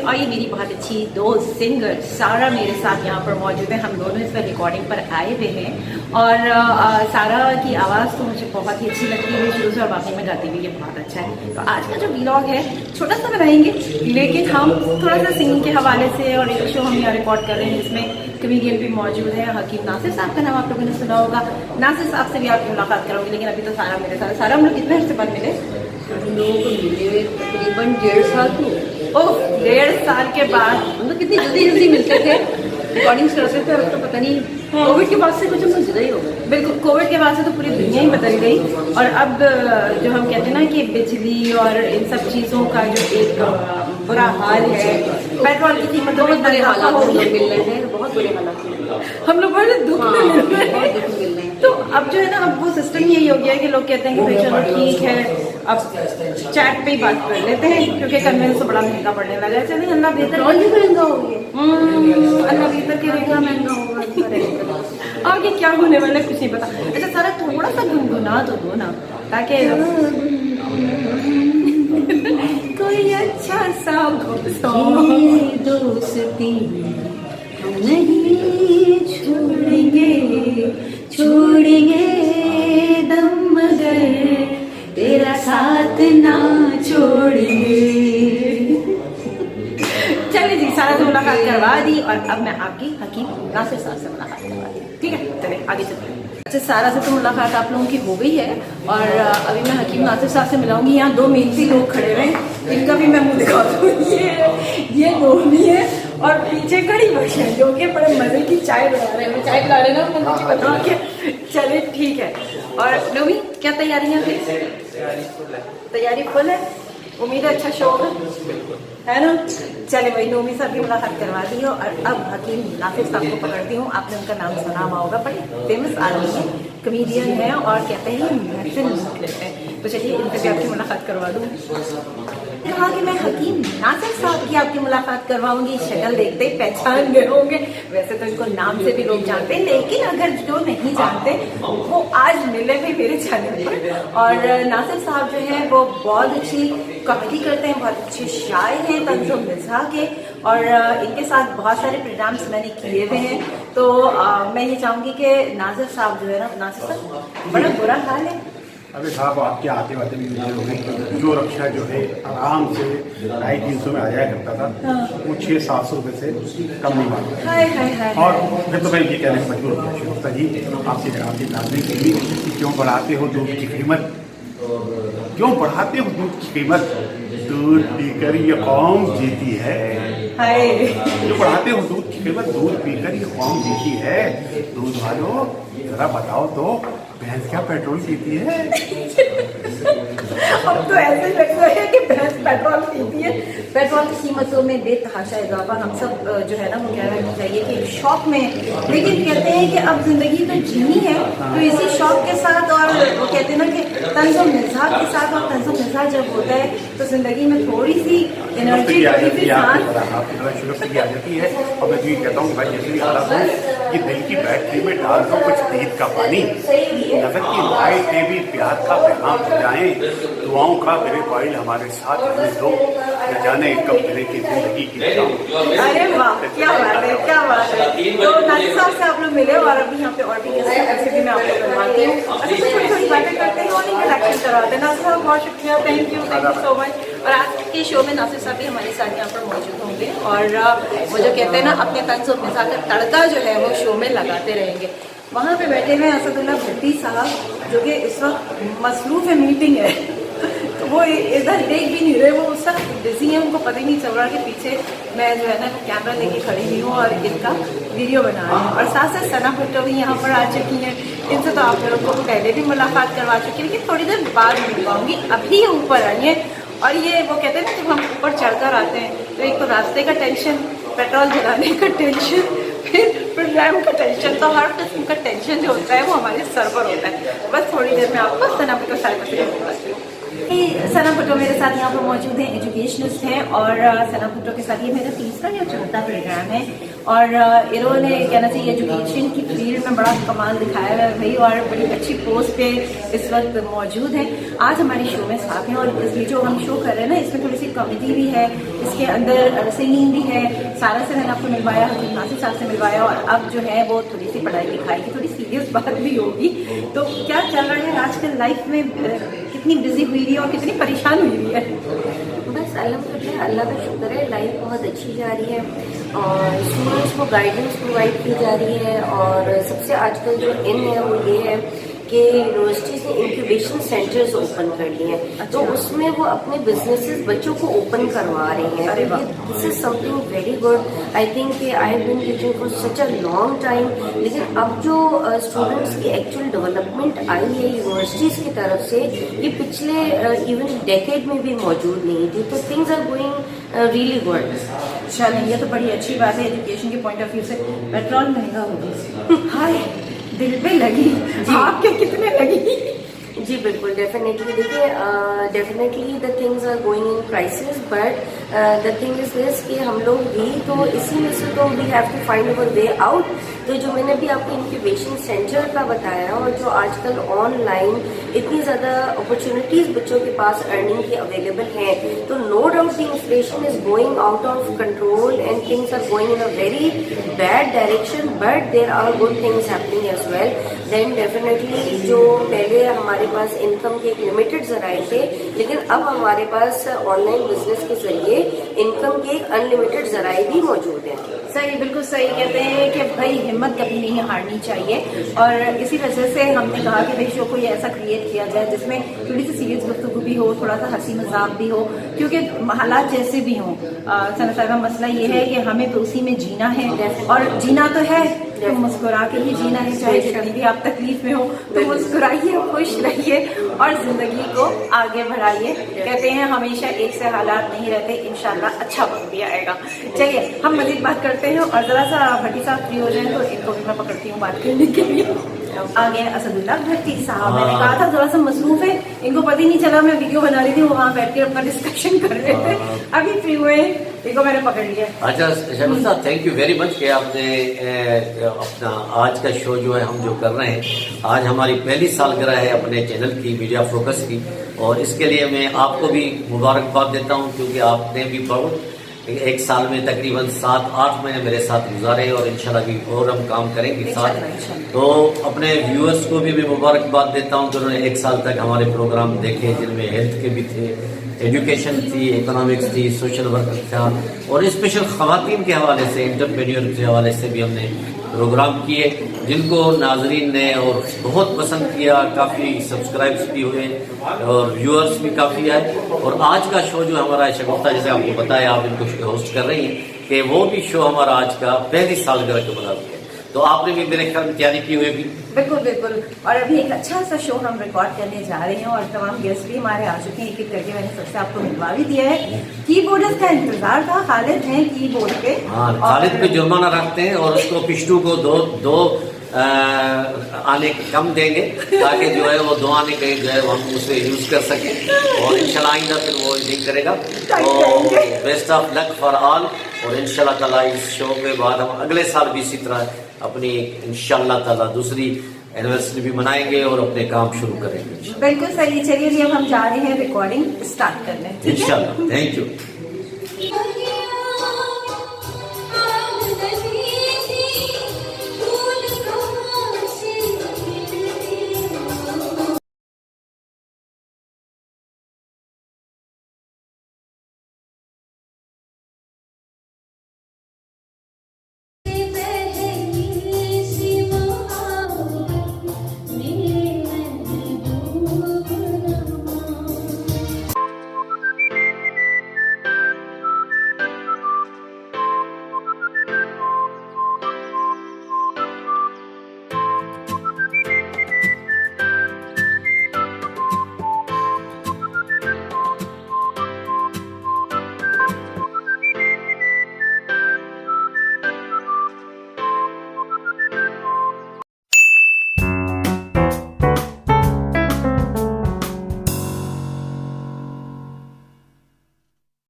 और ये मेरी बहुत अच्छी दोस्त सिंगर सारा मेरे साथ यहाँ पर मौजूद है। हम दोनों इस पर रिकॉर्डिंग पर आए हुए हैं और सारा की आवाज़ तो मुझे बहुत ही अच्छी लगती है शुरू से, और बाकी में गाती भी ये बहुत अच्छा है। तो आज का जो व्लॉग है छोटा सा बनाएंगे, लेकिन हम थोड़ा सा सिंगिंग के हवाले से, और एक शो हम यहाँ रिकॉर्ड कर रहे हैं जिसमें कमेडियन भी मौजूद है। हकीम नासिर साहब का नाम आप लोगों ने सुना होगा। नासिर साहब से भी आपकी मुलाकात करूँगी, लेकिन अभी तो सारा मेरे साथ। सारा हम लोग कितने हफ्ते बाद मिले? हम लोगों को मिले तकरीबन 1.5 साल तो। ओह, 1.5 साल के बाद। हम लोग कितनी जल्दी मिलते थे, रिकॉर्डिंग्स करते थे। अब तो पता नहीं कोविड के बाद से कुछ हम जुदा ही हो गए। बिल्कुल, कोविड के बाद से तो पूरी दुनिया ही बदल गई। और अब जो हम कहते हैं ना कि बिजली और इन सब चीज़ों का जो एक बुरा हाल है, पेट्रोल की कीमतों में बड़े हालात हो हम लोग गए, मिल रहे हैं, बहुत बुरे हालात मिल रहे हैं। हम लोग बड़े दुख में मिल रहे हैं। बहुत दुख मिल रहे हैं। तो अब जो है ना, अब वो सिस्टम यही हो गया है कि लोग कहते हैं कि भाई चलो ठीक है, अब चैट पे ही बात कर लेते हैं, क्योंकि कन्वेंस तो बड़ा महंगा पड़ने लगा है। चलिए अल्लाह बेहतर, पेट्रोल भी महंगा हो गया, अल्लाह बेहतर करेगा। महंगा होगा। आगे क्या होने वाला है कुछ नहीं पता। अच्छा सारा थोड़ा सा गुनगुना तो दो ना, ताकि कोई अच्छा सा दोस्ती हम नहीं छोड़ेंगे दम मगर तेरा साथ ना छोड़ेंगे। चलिए जी, सारा से मुलाकात करवा दी और अब मैं आपकी हकीम नासिर साहब से मुलाकात करवा दी। ठीक है, चलिए आगे चलते हैं। अच्छा, सारा से तो मुलाकात आप लोगों की हो गई है और अभी मैं हकीम नासिर साहब से मिलाऊंगी। यहाँ 2 मेहनती लोग खड़े हुए हैं, इनका भी मैं मुंह दिखा दूँ। ये नोमी है और पीछे कड़ी बख्श है, जो कि बड़े मजे की चाय बना रहे हैं। चाय पिला रहे हैं ना, मुझे बता के। चलिए ठीक है। और नोमी, क्या तैयारियाँ थी? तैयारी फुल है, उम्मीद है अच्छा शो होगा, है ना? चले भाई, नोमी साहब की मुलाकात करवा दी हो और अब हकीम नासिर साहब को पकड़ती हूँ। आपने उनका नाम सुना हुआ होगा, बड़े फेमस आदमी है, कमेडियन है और कहते हैं महफिल लूट लेते हैं। तो चलिए इनसे भी आपकी मुलाकात करवा दूँ। कहा कि मैं हकीम नासिर साहब की आपकी मुलाकात करवाऊंगी। शक्ल देखते ही पहचान गए होंगे, वैसे तो इनको नाम से भी लोग जानते हैं, लेकिन अगर जो नहीं जानते वो आज मिले भी मेरे चैनल पर। और नासिर साहब जो है वो बहुत अच्छी कॉमेडी करते हैं, बहुत अच्छे शायर हैं, तंज़ो मिज़ाह के, और इनके साथ बहुत सारे प्रोग्राम्स मैंने किए हुए हैं। तो मैं ये चाहूँगी कि नासिर साहब जो है ना, नासिर साहब बड़ा बुरा हाल है। अभी साहब आपके आते वाते भी मुझे हो गई, जो रक्षा जो है आराम से 250-300 में आ जाया करता था, वो 600-700 रुपये से कम नहीं मांगता। और फिर तो मैं ये कहने को मजबूर हो गया शुरू जी, आपसे नाज़रीन के लिए कि क्यों बढ़ाते हो दूध की कीमत, क्यों बढ़ाते हो दूध की कीमत? दूध पीकर ये कौम जीती है। जो बढ़ाते हो दूध की कीमत, दूध पीकर ये कौम जीती है। दूध वालों जरा बताओ तो, भैंस क्या पेट्रोल पीती है? अब तो ऐसे लग रहा है कि भैंस पेट्रोल पीती है। पेट्रोल की कीमतों में बेतहाशा इजाफा, हम सब जो है ना वो कहना चाहिए कि शौक में, लेकिन कहते हैं कि अब जिंदगी तो जीनी है, तो इसी शौक के साथ, और वो कहते हैं ना कि तंज़ो मिज़ाह के साथ, और तंज़ो मिज़ाह जब होता है तो जिंदगी में थोड़ी सी एनर्जी, थोड़ी सी जान आ जाती है। और मैं तो ये कहता हूँ भाई, जैसे भी हालत हो, ये दिल की बैटरी में डाल दो कुछ तीत का पानी, नजर की लाइटें भी प्यार का पैगाम हो जाएं, दुआओं का मेरे फाइल हमारे साथ रहने दो, न जाने कब मेरे की जिंदगी की। अरे वाह, क्या बात है, क्या बात है। तो नासिर साहब से आप लोग मिले और अभी यहाँ पे और भी गेस्ट हैं, ऐसे भी मैं आप लोग करवाती हूँ। अच्छा, थोड़ी थोड़ी बातें करते हैं और इंटरेक्शन करवाते हैं। नासिर साहब बहुत शुक्रिया, थैंक यू सो मच। और आज के शो में नासिर साहब भी हमारे साथ यहाँ पर मौजूद होंगे और वो जो कहते हैं ना अपने तंज़ो मिज़ाह का तड़का जो है वो शो में लगाते रहेंगे। वहाँ पे बैठे हुए असदुल्ला भट्टी साहब, जो कि इस वक्त मसरूफ़ है, मीटिंग है, तो वो इधर देख भी नहीं रहे, वो उस वक्त बिजी है, उनको पता ही नहीं चल रहा कि पीछे मैं जो है ना कैमरा लेके खड़ी हुई हूँ और इनका वीडियो बना रही हूँ। और साथ साथ सना भुट्टो भी यहाँ पर आ चुकी हैं, इनसे तो आप लोगों को पहले भी मुलाकात करवा चुकी है, लेकिन थोड़ी देर बाद मिल पाऊँगी। अभी ऊपर आई है और ये वो कहते हैं ना जब हम ऊपर चढ़कर आते हैं तो एक तो रास्ते का टेंशन, पेट्रोल जलाने का टेंशन, फिर प्रोग्राम का टेंशन, तो हर किस्म का टेंशन जो होता है वो हमारे सर पर होता है। बस थोड़ी देर में आपको सना भुट्टो सारे बताती हूँ। सना भुट्टो मेरे साथ यहाँ पर मौजूद हैं, एजुकेशनिस्ट हैं और सना भुट्टो के साथ ये मेरा तीसरा या चौथा प्रोग्राम है और इन्होंने कहना चाहिए एजुकेशन की फील्ड में बड़ा कमाल दिखाया है भाई और बड़ी अच्छी पोस्ट पे इस वक्त मौजूद है। आज हमारे शो में साथ हैं और ये जो हम शो कर रहे हैं ना इसमें थोड़ी सी कॉमेडी भी है, इसके अंदर सिंगिंग भी है। सारा से मैंने आपको मिलवाया, हकीम नासिर साहब से मिलवाया और अब जो है वो थोड़ी सी पढ़ाई लिखाई की थोड़ी सीरियस बात भी होगी। तो क्या चल रहा है आजकल लाइफ में, कितनी बिजी हुई है और कितनी परेशान हुई है? बस अल्हम्दुलिल्लाह, अल्लाह का शुक्र है, लाइफ बहुत अच्छी जा रही है और स्टूडेंट्स को गाइडेंस प्रोवाइड की जा रही है। और सबसे आजकल जो इन है वो ये है कि यूनिवर्सिटीज़ ने इंक्यूबेशन सेंटर्स ओपन कर लिए हैं, तो उसमें वो अपने बिजनेसेस बच्चों को ओपन करवा रही हैं। This is something very good. I think कि I have been teaching for such a long time, लेकिन अब जो स्टूडेंट्स की एक्चुअल डेवलपमेंट आई है यूनिवर्सिटीज़ की तरफ से, ये पिछले इवन डेकेड में भी मौजूद नहीं थी। तो things are going really good. चलें, ये तो बड़ी अच्छी बात है एजुकेशन के पॉइंट ऑफ व्यू से। पेट्रोल महंगा हो गया, हाय दिल पे लगी, आपके कितने लगी? जी बिल्कुल, डेफिनेटली। देखिए, definitely the things are going in prices, but the thing is this कि हम लोग भी तो इसी में से तो we have to find our way out. तो जो मैंने भी आपको इंक्यूबेशन सेंटर का बताया और जो आजकल ऑनलाइन इतनी ज़्यादा अपॉर्चुनिटीज़ बच्चों के पास अर्निंग की अवेलेबल हैं, तो no doubt the inflation is going out of control and things are going in a very bad direction, but there are good things happening as well. Then definitely जो पहले हमारे पास income के एक limited जराए थे, लेकिन अब हमारे पास ऑनलाइन बिजनेस के जरिए इनकम के एक अनलिमिटेड जराए भी मौजूद हैं। सही, बिल्कुल सही कहते हैं कि भाई हिम्मत कभी नहीं हारनी चाहिए और इसी वजह से हमने कहा कि भाई शो को ये ऐसा क्रिएट किया जाए जिसमें थोड़ी सी सीरियस गुफ्तगू भी हो, थोड़ा सा हंसी मजाक भी हो, क्योंकि हालात जैसे भी हों। सना साहिबा, मसला ये है कि हमें तो उसी में जीना है और जीना तो है तो मुस्कुरा के ही जीना है, चाहे जितनी भी आप तकलीफ में हो तो मुस्कुराइए, खुश रहिए और जिंदगी को आगे बढ़ाइए। कहते हैं हमेशा एक से हालात नहीं रहते, इंशाल्लाह अच्छा वक्त भी आएगा। चलिए हम मजीद बात करते हैं और जरा सा भट्टी साहब फ्री हो जाए तो इनको भी मैं पकड़ती हूँ बात करने के लिए। आगे असदुल्ला भट्टी साहब, मैंने कहा था थोड़ा सा मसरूफ है, इनको पता ही नहीं चला मैं वीडियो बना रही थी, वहाँ बैठ के अपना डिस्कशन कर रहे थे, अभी फ्री हुए इनको मैंने पकड़ लिया। अच्छा शर्मा साहब, थैंक यू वेरी मच कि आपने अपना आज का शो जो है हम जो कर रहे हैं, आज हमारी पहली सालगिरह है अपने चैनल की, मीडिया फोकस की, और इसके लिए मैं आपको भी मुबारकबाद देता हूँ क्योंकि आपने भी बहुत एक साल में तकरीबन 7-8 महीने मेरे साथ गुजारे और इंशाल्लाह भी और हम काम करेंगे साथ। तो अपने व्यूअर्स को भी मैं मुबारकबाद देता हूँ कि उन्होंने एक साल तक हमारे प्रोग्राम देखे जिनमें हेल्थ के भी थे, एजुकेशन थी, इकोनॉमिक्स थी, सोशल वर्क था और स्पेशल खवातीन के हवाले से, एंटरप्रेन्योर के हवाले से भी हमने प्रोग्राम किए जिनको नाजरीन ने और बहुत पसंद किया, काफ़ी सब्सक्राइब्स भी हुए और व्यूअर्स भी काफ़ी आए। और आज का शो जो हमारा शगुफ्ता, जैसे आपको बताया, आप इनको होस्ट कर रही हैं कि वो भी शो हमारा आज का पहली सालगिरह के मनाते हैं, तो आपने भी मेरे ख्याल में तैयारी की हुई भी। बिल्कुल बिल्कुल, और अभी एक अच्छा सा शो हम रिकॉर्ड करने जा रहे हैं और तमाम गेस्ट भी हमारे आ चुके हैं, एक एक करके मैंने सबसे आपको मिलवा भी दिया है। कीबोर्डिस्ट का इंतजार था, खालिद हैं कीबोर्ड पे। हाँ, खालिद पे जुर्माना रखते हैं और उसको पिश्तू को दो आने कम देंगे ताकि जो है वो 2 आने के जो है हम उसे यूज कर सकें और इंशाल्लाह आइंदा फिर वो नहीं करेगा। और best of luck for all, और इंशाल्लाह ताला इस शो के बाद हम अगले साल भी इसी तरह अपनी इंशाल्लाह ताला दूसरी एनिवर्सरी भी मनाएंगे और अपने काम शुरू करेंगे। बिल्कुल सही। चलिए जी, अब हम जा रहे हैं रिकॉर्डिंग स्टार्ट करने। इंशाल्लाह। Thank you.